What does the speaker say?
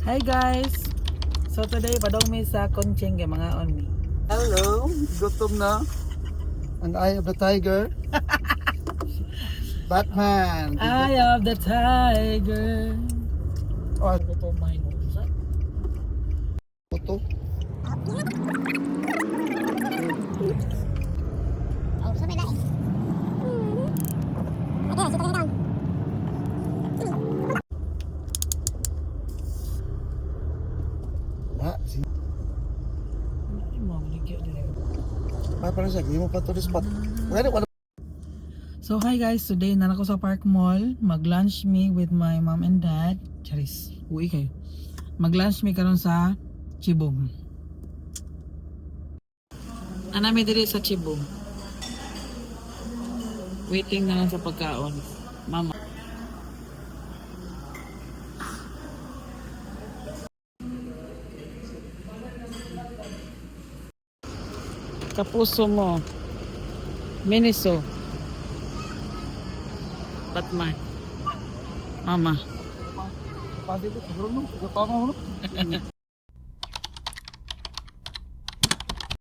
Hi guys! So today padong mi sa Kunching kay mga on mi. Hello, gutom na. Ang Eye of the Tiger. Batman. Eye of the Tiger. Oh, Ito may nusa. ito. Oh, sampai dah. Ada, situ kan down. Ay mo ligya dire. Para siya, hindi mo pa to the spot. Wala. So hi guys, today na ako sa Park Mall. Mag-lunch me with my mom and dad. Charis, uwi kayo. Mag-lunch me karon sa Chibong. Anami diri sa Chibong. Waiting na lang sa pagkaon. Mama. Kapuso mo. Miniso. Batman. Mama. Pati ito, siguro no? Siguro pa ako, no?